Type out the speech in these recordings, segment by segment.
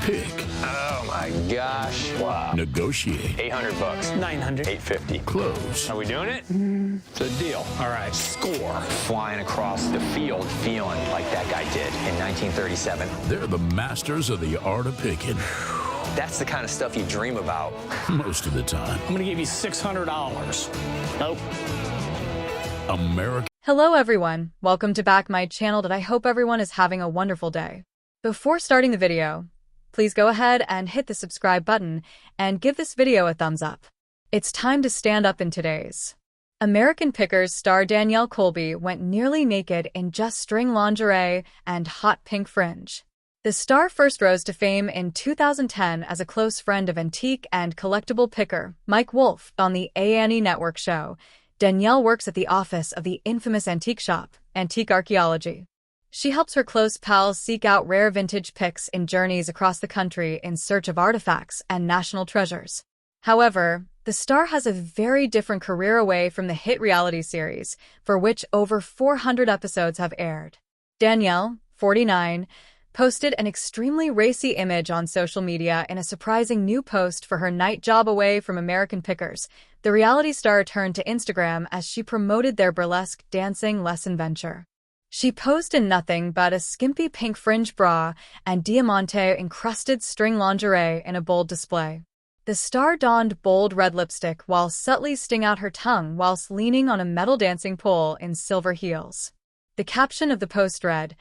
pick. Oh my gosh. Wow. Negotiate. 800 bucks. 900. 850. Close. Are we doing it? It's a deal. All right, score. Flying across the field feeling like that guy did in 1937. They're the masters of the art of picking. That's the kind of stuff you dream about. Most of the time. I'm gonna give you $600. Nope. American. Hello everyone, welcome to back my channel and I hope everyone is having a wonderful day. Before starting the video, please go ahead and hit the subscribe button and give this video a thumbs up. It's time to stand up in today's. American Pickers star Danielle Colby went nearly naked in just string lingerie and hot pink fringe. The star first rose to fame in 2010 as a close friend of antique and collectible picker Mike Wolfe on the A&E network show. Danielle works at the office of the infamous antique shop, Antique Archaeology. She helps her close pals seek out rare vintage picks in journeys across the country in search of artifacts and national treasures. However, the star has a very different career away from the hit reality series, for which over 400 episodes have aired. Danielle, 49, posted an extremely racy image on social media in a surprising new post for her night job away from American Pickers. The reality star turned to Instagram as she promoted their burlesque dancing lesson venture. She posed in nothing but a skimpy pink fringe bra and diamante-encrusted string lingerie in a bold display. The star donned bold red lipstick while subtly sting out her tongue whilst leaning on a metal dancing pole in silver heels. The caption of the post read,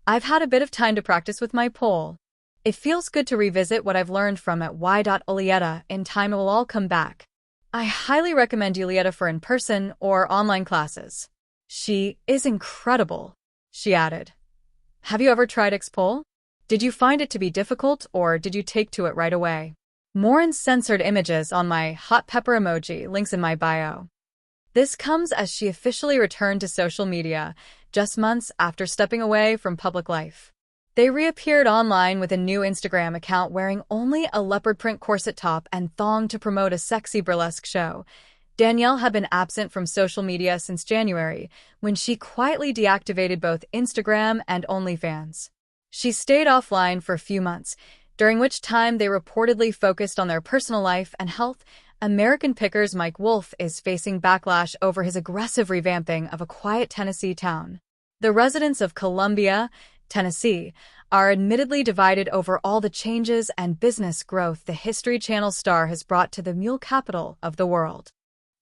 "I've had a bit of time to practice with my pole. It feels good to revisit what I've learned from at Y.Ulietta. In time it will all come back. I highly recommend Ulietta for in-person or online classes. She is incredible," she added. "Have you ever tried X-pole? Did you find it to be difficult or did you take to it right away? More uncensored images on my hot pepper emoji, links in my bio." This comes as she officially returned to social media, just months after stepping away from public life. They reappeared online with a new Instagram account wearing only a leopard print corset top and thong to promote a sexy burlesque show. Danielle had been absent from social media since January, when she quietly deactivated both Instagram and OnlyFans. She stayed offline for a few months, during which time they reportedly focused on their personal life and health. American Pickers Mike Wolfe is facing backlash over his aggressive revamping of a quiet Tennessee town. The residents of Columbia, Tennessee, are admittedly divided over all the changes and business growth the History Channel star has brought to the mule capital of the world.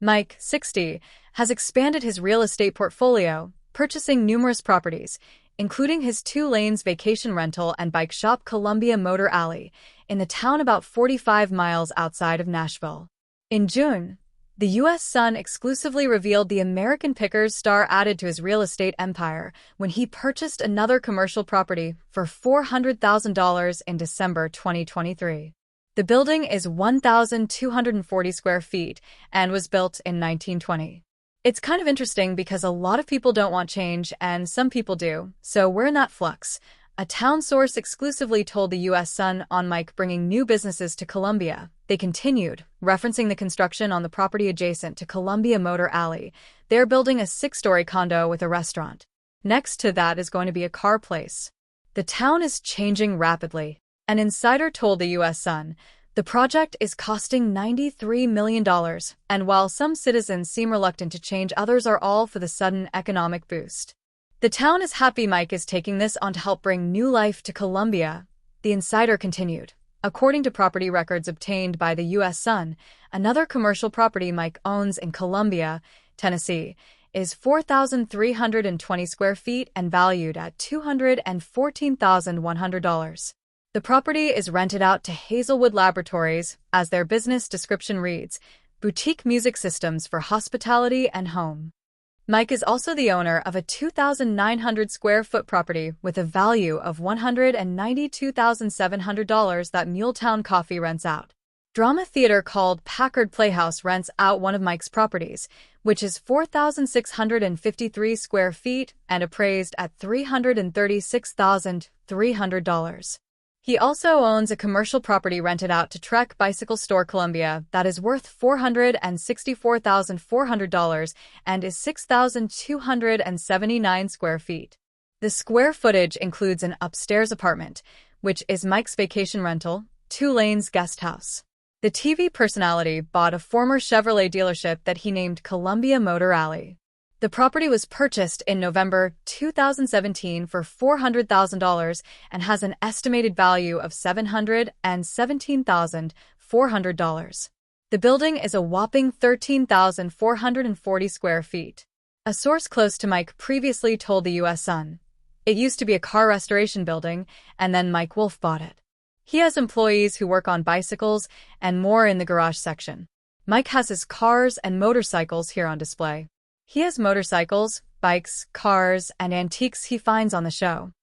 Mike, 60, has expanded his real estate portfolio, purchasing numerous properties, including his 2-lanes vacation rental and bike shop Columbia Motor Alley, in the town about 45 miles outside of Nashville. In June, the U.S. Sun exclusively revealed the American Pickers star added to his real estate empire when he purchased another commercial property for $400,000 in December 2023. The building is 1,240 square feet and was built in 1920. It's kind of interesting because a lot of people don't want change and some people do, so we're in that flux. A town source exclusively told the U.S. Sun on Mike bringing new businesses to Columbia. They continued, referencing the construction on the property adjacent to Columbia Motor Alley. They're building a 6-story condo with a restaurant. Next to that is going to be a car place. The town is changing rapidly. An insider told the U.S. Sun, the project is costing $93 million, and while some citizens seem reluctant to change, others are all for the sudden economic boost. The town is happy Mike is taking this on to help bring new life to Columbia, the insider continued. According to property records obtained by the U.S. Sun, another commercial property Mike owns in Columbia, Tennessee, is 4,320 square feet and valued at $214,100. The property is rented out to Hazelwood Laboratories, as their business description reads, boutique music systems for hospitality and home. Mike is also the owner of a 2,900 square foot property with a value of $192,700 that Muletown Coffee rents out. Drama theater called Packard Playhouse rents out one of Mike's properties, which is 4,653 square feet and appraised at $336,300. He also owns a commercial property rented out to Trek Bicycle Store Columbia that is worth $464,400 and is 6,279 square feet. The square footage includes an upstairs apartment, which is Mike's vacation rental, 2 Lanes Guest House. The TV personality bought a former Chevrolet dealership that he named Columbia Motor Alley. The property was purchased in November 2017 for $400,000 and has an estimated value of $717,400. The building is a whopping 13,440 square feet. A source close to Mike previously told the U.S. Sun, "It used to be a car restoration building, and then Mike Wolfe bought it. He has employees who work on bicycles and more in the garage section. Mike has his cars and motorcycles here on display. He has motorcycles, bikes, cars, and antiques he finds on the show."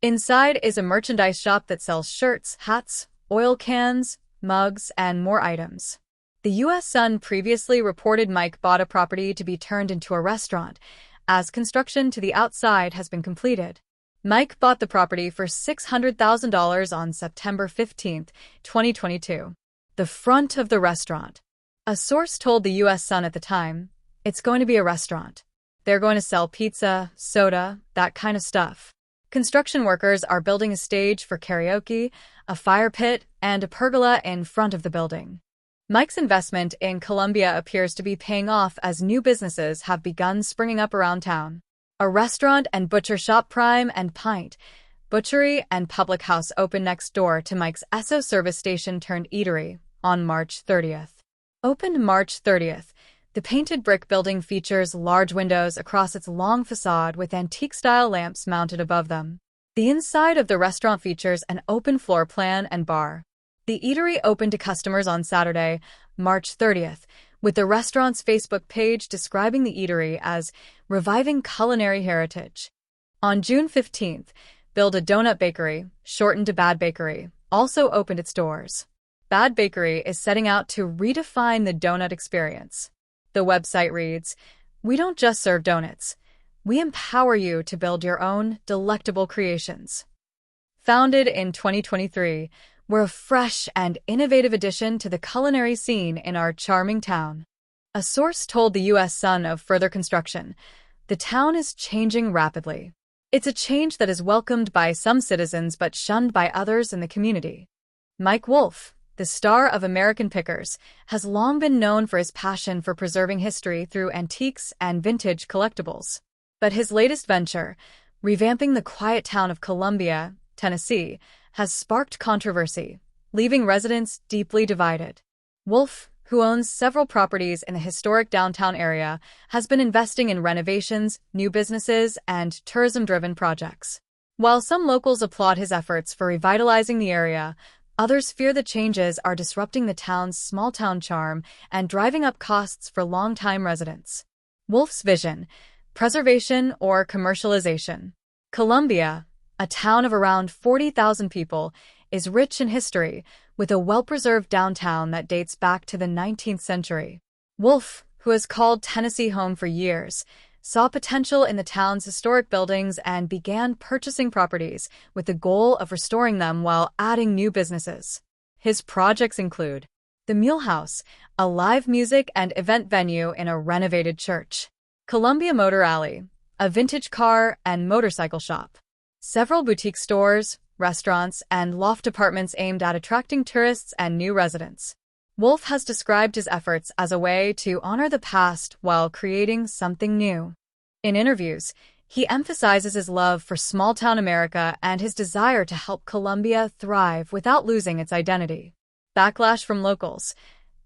Inside is a merchandise shop that sells shirts, hats, oil cans, mugs, and more items. The U.S. Sun previously reported Mike bought a property to be turned into a restaurant, as construction to the outside has been completed. Mike bought the property for $600,000 on September 15, 2022. The front of the restaurant. A source told the U.S. Sun at the time, "It's going to be a restaurant. They're going to sell pizza, soda, that kind of stuff." Construction workers are building a stage for karaoke, a fire pit, and a pergola in front of the building. Mike's investment in Columbia appears to be paying off as new businesses have begun springing up around town. A restaurant and butcher shop, Prime and Pint Butchery and Public House, opened next door to Mike's Esso service station turned eatery on March 30th. Opened March 30th, the painted brick building features large windows across its long facade with antique-style lamps mounted above them. The inside of the restaurant features an open floor plan and bar. The eatery opened to customers on Saturday, March 30th, with the restaurant's Facebook page describing the eatery as reviving culinary heritage. On June 15th, Build a Donut Bakery, shortened to Bad Bakery, also opened its doors. Bad Bakery is setting out to redefine the donut experience. The website reads, "We don't just serve donuts. We empower you to build your own delectable creations." Founded in 2023, we're a fresh and innovative addition to the culinary scene in our charming town. A source told the U.S. Sun of further construction, "The town is changing rapidly. It's a change that is welcomed by some citizens but shunned by others in the community." Mike Wolfe, the star of American Pickers, has long been known for his passion for preserving history through antiques and vintage collectibles. But his latest venture, revamping the quiet town of Columbia, Tennessee, has sparked controversy, leaving residents deeply divided. Wolfe, who owns several properties in the historic downtown area, has been investing in renovations, new businesses, and tourism-driven projects. While some locals applaud his efforts for revitalizing the area, others fear the changes are disrupting the town's small-town charm and driving up costs for longtime residents. Wolfe's vision: preservation or commercialization. Columbia, a town of around 40,000 people, is rich in history, with a well-preserved downtown that dates back to the 19th century. Wolfe, who has called Tennessee home for years, saw potential in the town's historic buildings and began purchasing properties with the goal of restoring them while adding new businesses. His projects include the Mule House, a live music and event venue in a renovated church; Columbia Motor Alley, a vintage car and motorcycle shop; several boutique stores, restaurants, and loft apartments aimed at attracting tourists and new residents. Wolfe has described his efforts as a way to honor the past while creating something new. In interviews, he emphasizes his love for small-town America and his desire to help Columbia thrive without losing its identity. Backlash from locals: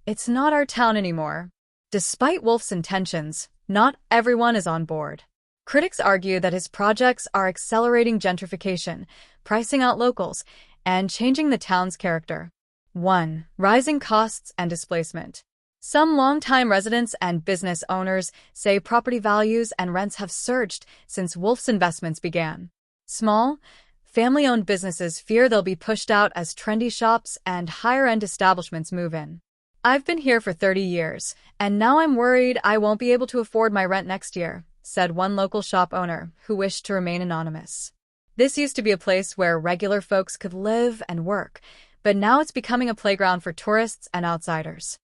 "It's not our town anymore." Despite Wolfe's intentions, not everyone is on board. Critics argue that his projects are accelerating gentrification, pricing out locals, and changing the town's character. 1. Rising costs and displacement. Some longtime residents and business owners say property values and rents have surged since Wolfe's investments began. Small, family-owned businesses fear they'll be pushed out as trendy shops and higher-end establishments move in. "I've been here for 30 years, and now I'm worried I won't be able to afford my rent next year," said one local shop owner who wished to remain anonymous. "This used to be a place where regular folks could live and work, but now it's becoming a playground for tourists and outsiders."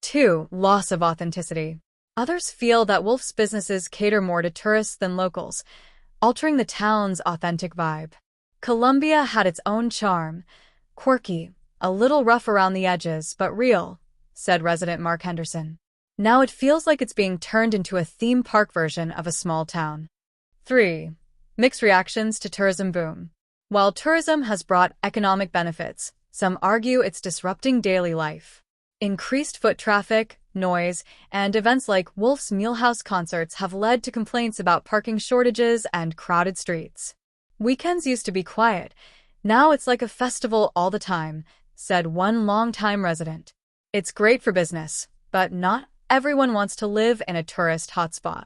2. Loss of authenticity. Others feel that Wolfe's businesses cater more to tourists than locals, altering the town's authentic vibe. Columbia had its own charm. Quirky, a little rough around the edges, but real, said resident Mark Henderson. Now it feels like it's being turned into a theme park version of a small town. 3. Mixed reactions to tourism boom. While tourism has brought economic benefits, some argue it's disrupting daily life. Increased foot traffic, noise, and events like Wolfe's Mealhouse concerts have led to complaints about parking shortages and crowded streets. Weekends used to be quiet. Now it's like a festival all the time, said one longtime resident. It's great for business, but not everyone wants to live in a tourist hotspot.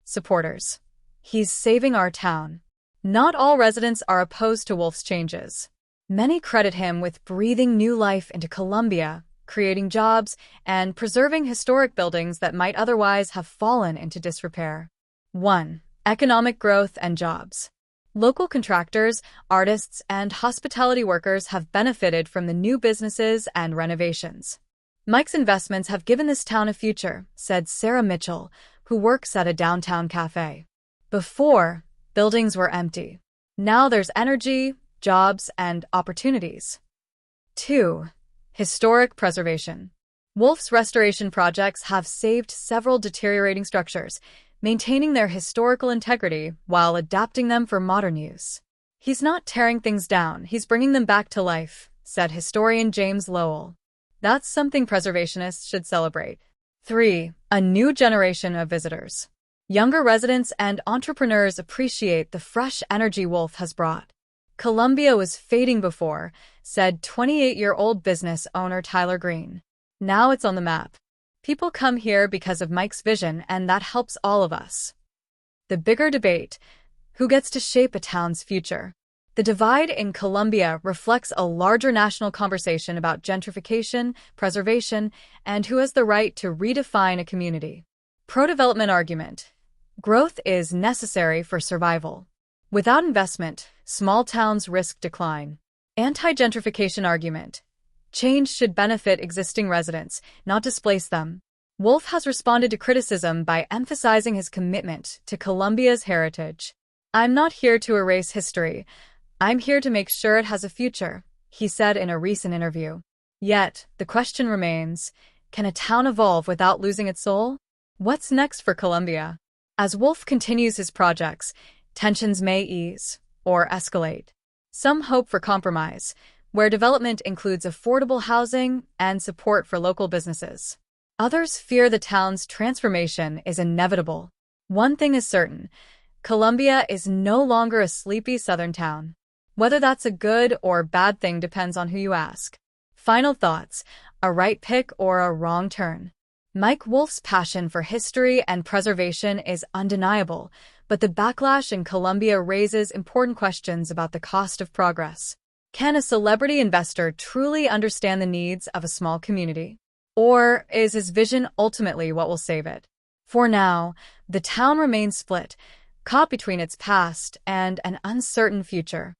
Supporters. He's saving our town. Not all residents are opposed to Wolfe's changes. Many credit him with breathing new life into Columbia, creating jobs, and preserving historic buildings that might otherwise have fallen into disrepair. 1. Economic growth and jobs. Local contractors, artists, and hospitality workers have benefited from the new businesses and renovations. Mike's investments have given this town a future, said Sarah Mitchell, who works at a downtown cafe. Before, buildings were empty. Now there's energy, jobs, and opportunities. 2. Historic preservation. Wolfe's restoration projects have saved several deteriorating structures, maintaining their historical integrity while adapting them for modern use. He's not tearing things down, he's bringing them back to life, said historian James Lowell. That's something preservationists should celebrate. 3. A new generation of visitors. Younger residents and entrepreneurs appreciate the fresh energy Wolfe has brought. Columbia was fading before, said 28-year-old business owner Tyler Green. Now it's on the map. People come here because of Mike's vision, and that helps all of us. The bigger debate: who gets to shape a town's future? The divide in Columbia reflects a larger national conversation about gentrification, preservation, and who has the right to redefine a community. Pro-development argument. Growth is necessary for survival. Without investment, small towns risk decline. Anti-gentrification argument. Change should benefit existing residents, not displace them. Wolfe has responded to criticism by emphasizing his commitment to Columbia's heritage. I'm not here to erase history. I'm here to make sure it has a future, he said in a recent interview. Yet, the question remains, can a town evolve without losing its soul? What's next for Columbia? As Wolfe continues his projects, tensions may ease or escalate. Some hope for compromise, where development includes affordable housing and support for local businesses. Others fear the town's transformation is inevitable. One thing is certain: Columbia is no longer a sleepy southern town. Whether that's a good or bad thing depends on who you ask. Final thoughts: a right pick or a wrong turn? Mike Wolfe's passion for history and preservation is undeniable, but the backlash in Columbia raises important questions about the cost of progress. Can a celebrity investor truly understand the needs of a small community? Or is his vision ultimately what will save it? For now, the town remains split, caught between its past and an uncertain future.